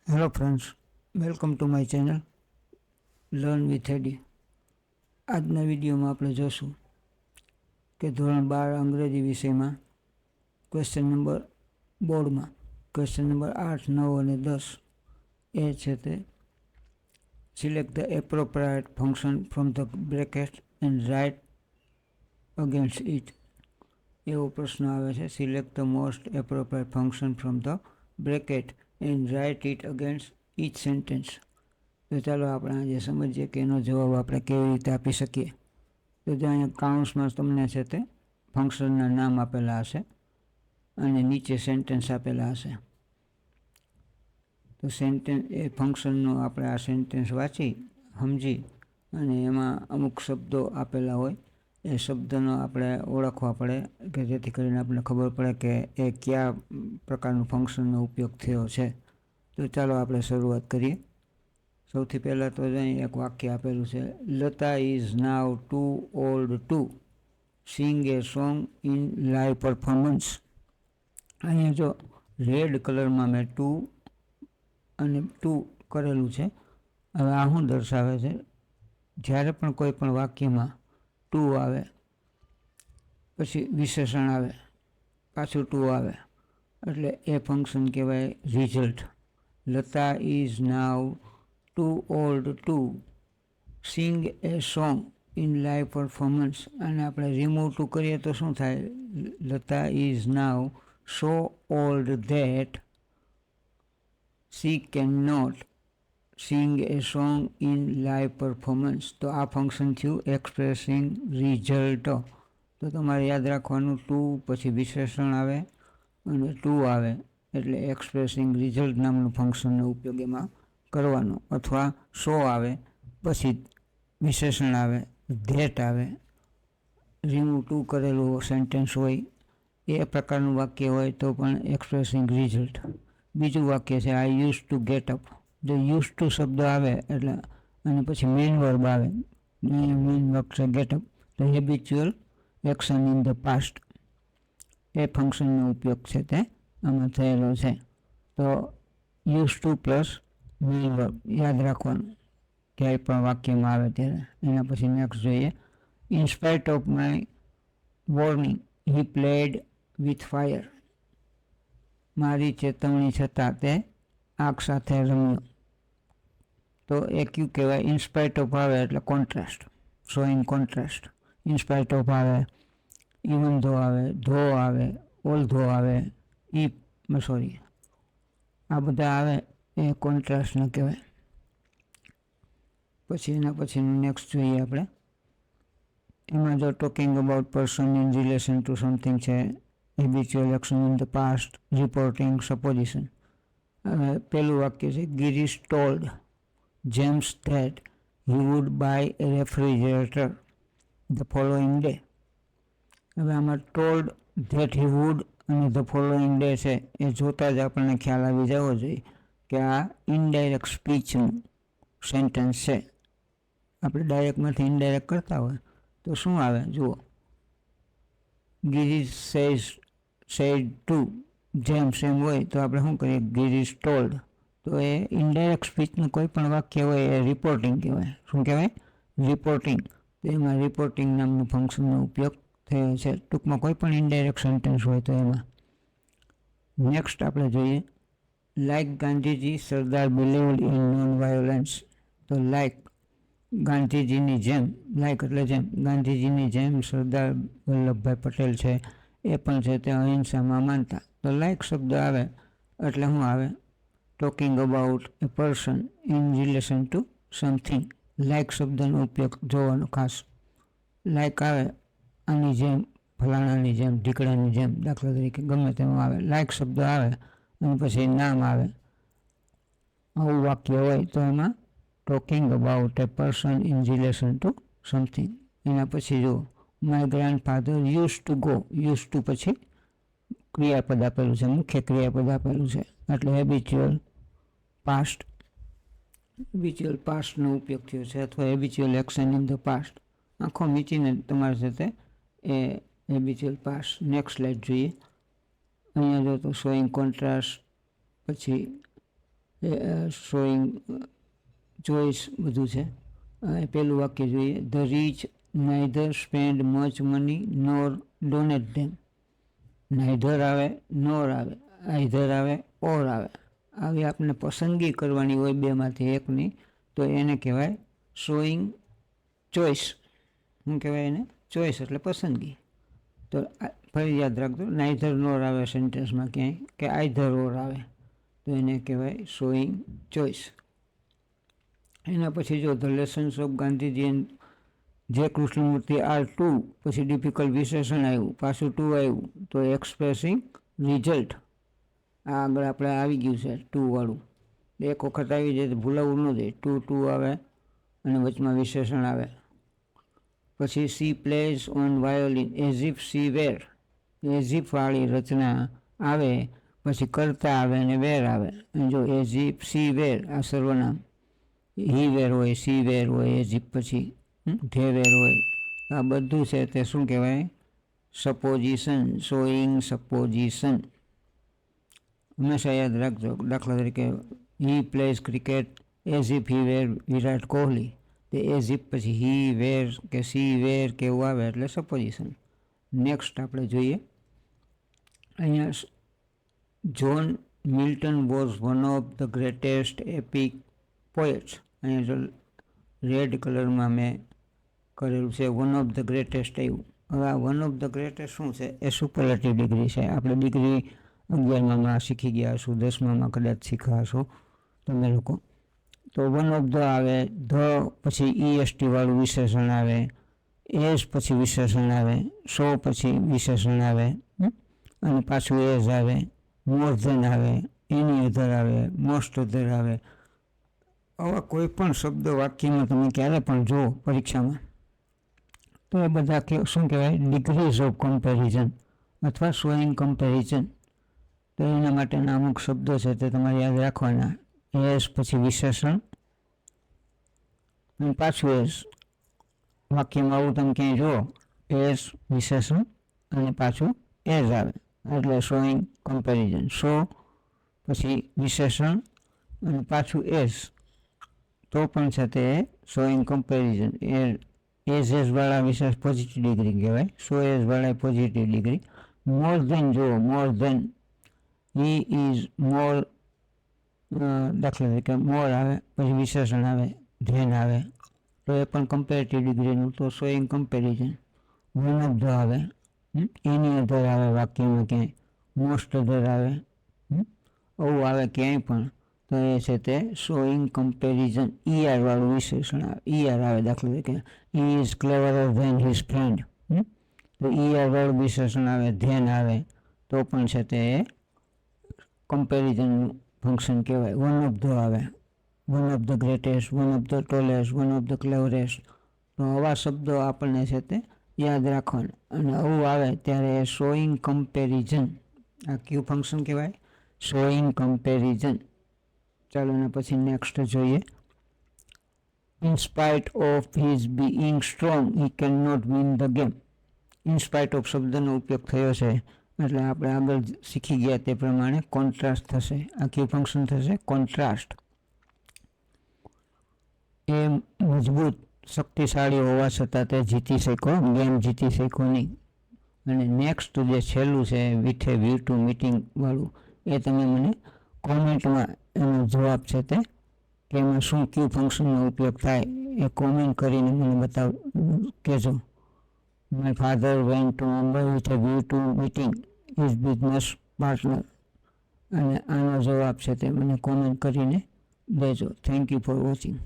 Hello friends, welcome to my channel learn with Eddie. આજના વિડીયોમાં આપણે જોશું કે ધોરણ 12 અંગ્રેજી વિષયમાં ક્વેશ્ચન નંબર બોર્ડમાં ક્વેશ્ચન નંબર 8, 9 અને 10 એ છે તે select the appropriate function from the bracket and write against it. એવો પ્રશ્ન આવે છે. Select the most appropriate function from the bracket and write it against each sentence. તો ચાલો આપણે આજે સમજીએ કે એનો જવાબ આપણે કેવી રીતે આપી શકીએ. તો જો અહીંયા કાઉન્સમાં તમને છે તે ફંક્શનના નામ આપેલા હશે અને નીચે સેન્ટેન્સ આપેલા હશે. તો સેન્ટેન્સ એ ફંક્શનનો આપણે આ સેન્ટેન્સ વાંચી સમજી અને એમાં અમુક શબ્દો આપેલા હોય એ શબ્દનો આપણે ઓળખવા પડે કે જેથી કરીને આપણે ખબર પડે કે એ કયા પ્રકારનું ફંક્શનનો ઉપયોગ થયો છે. તો ચાલો આપણે શરૂઆત કરીએ. સૌથી પહેલાં તો અહીં એક વાક્ય આપેલું છે, Lata is now too old to sing a song in live performance. અહીંયા જો રેડ કલરમાં મેં ટુ અને ટુ કરેલું છે. હવે આ શું દર્શાવે છે? જ્યારે પણ કોઈ પણ વાક્યમાં ટુ આવે પછી વિશેષણ આવે પાછું ટુ આવે એટલે એ ફંક્શન કહેવાય result. Lata is now too old to sing a song in live performance. અને આપણે રિમૂવ ટુ કરીએ તો શું થાય? Lata is now so old that she can not sing a song in live performance. તો આ ફંક્શન થયું એક્સપ્રેસિંગ રિઝલ્ટ. તો તમારે યાદ રાખવાનું ટુ પછી વિશેષણ આવે અને ટુ આવે એટલે એક્સપ્રેસિંગ રિઝલ્ટ નામનું ફંક્શનનો ઉપયોગ એમાં કરવાનો. અથવા સો આવે પછી વિશેષણ આવે, ધેટ આવે, રિમૂવ ટુ કરેલું સેન્ટેન્સ હોય એ પ્રકારનું વાક્ય હોય તો પણ એક્સપ્રેસિંગ રિઝલ્ટ. બીજું વાક્ય છે I use to get up. જો યુઝ ટુ શબ્દ આવે એટલે અને પછી મેઇન વર્બ આવે, મેઇન વર્બ છે ગેટ અપ, તો habitual action in the past એ ફંક્શનનો ઉપયોગ છે તે આમાં થયેલો છે. તો use to plus main verb યાદ રાખવાનું ક્યાંય પણ વાક્યમાં આવે ત્યારે. એના પછી નેક્સ્ટ જોઈએ, in spite of my warning he played with fire. મારી ચેતવણી છતાં તે આગ સાથે રમ્યો. તો એ કયું કહેવાય? ઇન્સ્પાઇટ ઓફ આવે એટલે contrast, showing contrast. In spite of આવે, ઇવન ધો આવે, ધો આવે, ઓલ ધો આવે, સોરી આ બધા આવે એ કોન્ટ્રાસ્ટને કહેવાય. પછી એના પછીનું નેક્સ્ટ જોઈએ આપણે. એમાં જો talking about person in relation to something છે, habitual action in the past, reporting, supposition. હવે પહેલું વાક્ય છે, Girish told James that he would buy a refrigerator the following day. હવે આમાં ટોલ્ડ, ધેટ હી વુડ અને ધ ફોલોઈંગ ડે છે એ જોતાં જ આપણને ખ્યાલ આવી જવો જોઈએ કે આ ઇનડાયરેક્ટ સ્પીચનું સેન્ટેન્સ છે. આપણે ડાયરેક્ટમાંથી ઇનડાયરેક્ટ કરતા હોય તો શું આવે જુઓ, ગિરીશ સેડ ટુ જેમ્સ એમ હોય તો આપણે શું કરીએ? ગિરીશ ટોલ્ડ. તો એ ઇનડાયરેક્ટ સ્પીચનું કોઈ પણ વાક્ય હોય એ રિપોર્ટિંગ કહેવાય. શું કહેવાય? રિપોર્ટિંગ. તો એમાં રિપોર્ટિંગ નામનું ફંક્શનનો ઉપયોગ થયો છે. ટૂંકમાં કોઈ પણ ઇનડાયરેક્ટ સેન્ટેન્સ હોય તો એમાં. નેક્સ્ટ આપણે જોઈએ, like Gandhiji Sardar believed in non violence. તો લાઇક ગાંધીજીની જેમ, લાઇક એટલે જેમ, ગાંધીજીની જેમ સરદાર વલ્લભભાઈ પટેલ છે એ પણ છે તે અહિંસામાં માનતા. તો લાઇક શબ્દ આવે એટલે શું આવે? Talking about A person in relation to something. Like શબ્દનો ઉપયોગ જોવાનો ખાસ. લાઇક આવે આની જેમ, ફલાણાની જેમ, ઢીકડાની જેમ, દાખલા તરીકે ગમે તેમાં આવે. લાઇક શબ્દ આવે અને પછી નામ આવે, આવું વાક્ય હોય તો એમાં talking about A person in relation to something. એના પછી જુઓ, my grandfather use to go. Use to પછી ક્રિયાપદ આપેલું છે, મુખ્ય ક્રિયાપદ આપેલું છે એટલે હેબિચ્યુઅલ પાસ્ટ. હેબિચ્યુઅલ પાસ્ટનો ઉપયોગ થયો છે અથવા habitual action in the past. આંખો મીચીને તમારી સાથે એ હેબિચ્યુઅલ પાસ્ટ. નેક્સ્ટ સ્લાઇડ જોઈએ. અહીંયા જો તો શોઈંગ કોન્ટ્રાસ્ટ, પછી શોઈંગ ચોઈસ બધું છે. પહેલું વાક્ય જોઈએ. The rich neither spend much money nor donate them. Neither આવે, નોર આવે, આઈધર આવે, ઓર આવે. આવી આપણે પસંદગી કરવાની હોય બેમાંથી એકની, તો એને કહેવાય શોઈંગ ચોઈસ. શું કહેવાય એને? ચોઈસ એટલે પસંદગી. તો ફરી યાદ રાખજો, નાઇધર નોર આવે સેન્ટેન્સમાં ક્યાંય, કે આઈધર ઓર આવે, તો એને કહેવાય શોઈંગ ચોઈસ. એના પછી જો the lessons of Gandhiji and જે કૃષ્ણમૂર્તિ આર ટુ, પછી ડિફિકલ્ટ વિશેષણ આવ્યું, પાછું ટુ આવ્યું, તો એક્સપ્રેસિંગ રિઝલ્ટ. આ આગળ આપણે આવી ગયું છે ટુ વાળું. એક વખત આવી જાય તો ભૂલાવવું ન જોઈએ. ટુ આવે અને વચમાં વિશેષણ આવે. પછી she plays on violin as if she were. As if વાળી રચના આવે, પછી કરતા આવે અને વેર આવે. અને જો એઝ ઇફ સી વેર આ સર્વનામ, હી વેર હોય, સી વેર હોય, એઝ ઇફ પછી ધે વેર હોય, આ બધું છે તે શું કહેવાય? સપોઝિશન. Showing supposition. હંમેશા યાદ રાખજો. દાખલા તરીકે he plays cricket as if he were Virat Kohli. તે એઝ ઇફ પછી હી વેર કે સી વેર કે એવું આવે એટલે સપોઝિશન. નેક્સ્ટ આપણે જોઈએ. અહીંયા John Milton was one of the greatest EPIC poets. અહીંયા જો રેડ કલરમાં મેં કરેલું છે વન ઓફ ધ ગ્રેટેસ્ટ આવ્યું. હવે આ વન ઓફ ધ ગ્રેટેસ્ટ શું છે? એ સુપરલેટિવ ડિગ્રી છે. આપણે ડિગ્રી 11માં શીખી ગયા હશું, 10માં કદાચ શીખ્યા હશો તમે લોકો. તો વન ઓફ ધ આવે, ધ પછી EST વાળું વિશેષણ આવે, એઝ પછી વિશેષણ આવે, સો પછી વિશેષણ આવે, અને પાછું એઝ આવે, મોર ધેન આવે, એની અધર આવે, મોસ્ટ અધર આવે. આવા કોઈ પણ શબ્દ વાક્યમાં તમે ક્યારે પણ જુઓ પરીક્ષામાં, તો એ બધા શું કહેવાય? ડિગ્રીઝ ઓફ કમ્પેરિઝન અથવા શોઈંગ કમ્પેરિઝન. તો એના માટેના અમુક શબ્દો છે તે તમારે યાદ રાખવાના. એઝ પછી વિશેષણ અને પાછું એઝ. વાક્યમાં આવું તમે ક્યાંય જુઓ, એઝ વિશેષણ અને પાછું એઝ આવે એટલે શોઈંગ કમ્પેરિઝન. સો પછી વિશેષણ અને પાછું એઝ, તો પણ છે તે શોઈંગ કમ્પેરિઝન. એઝ વાળા વિશેષ પોઝિટિવ ડિગ્રી કહેવાય. સો એઝ વાળા પોઝિટિવ ડિગ્રી. મોર ધેન જુઓ, more then he is more, દાખલા તરીકે મોર આવે, પછી વિશેષણ આવે, ધેન આવે, તો એ પણ કમ્પેરેટિવ ડિગ્રીનું. તો showing comparison. One of the આવે, એની અધર આવે વાક્યમાં ક્યાંય, મોસ્ટ અધર આવે, આવું આવે ક્યાંય પણ, તો એ છે તે શોઈંગ કમ્પેરિઝન. ER વાળું વિશેષણ આવે, ER આવે, દાખલા તરીકે he is cleverer than his friend, તો ER વાળું વિશેષણ આવે, ધેન આવે, તો પણ છે તે કમ્પેરિઝનનું ફંક્શન કહેવાય. વન ઓફ ધ આવે, one of the greatest, one of the tallest, one of the cleverest. તો આવા શબ્દો આપણને છે તે યાદ રાખવાના. અને આવું આવે ત્યારે શોઈંગ કમ્પેરિઝન, આ કયું ફંક્શન કહેવાય? Showing comparison. ચાલો એના પછી નેક્સ્ટ જોઈએ. In spite of his being strong he can not win the game. In spite of શબ્દનો ઉપયોગ થયો છે એટલે આપણે આગળ શીખી ગયા તે પ્રમાણે કોન્ટ્રાસ્ટ થશે. આ કયું ફંક્શન થશે? કોન્ટ્રાસ્ટ. એ મજબૂત શક્તિશાળી હોવા છતાં તે જીતી શક્યો, ગેમ જીતી શક્યો નહીં. અને નેક્સ્ટ જે છેલ્લું છે with a view to meeting વાળું, એ તમે મને કોમેન્ટમાં એનો જવાબ છે તે કે એમાં શું કયું ફંક્શનનો ઉપયોગ થાય એ કોમેન્ટ કરીને મને કહેજો. My father went to Mumbai with a view to meeting his business partner. અને આનો જવાબ છે તે મને કોમેન્ટ કરીને દેજો. Thank you for watching.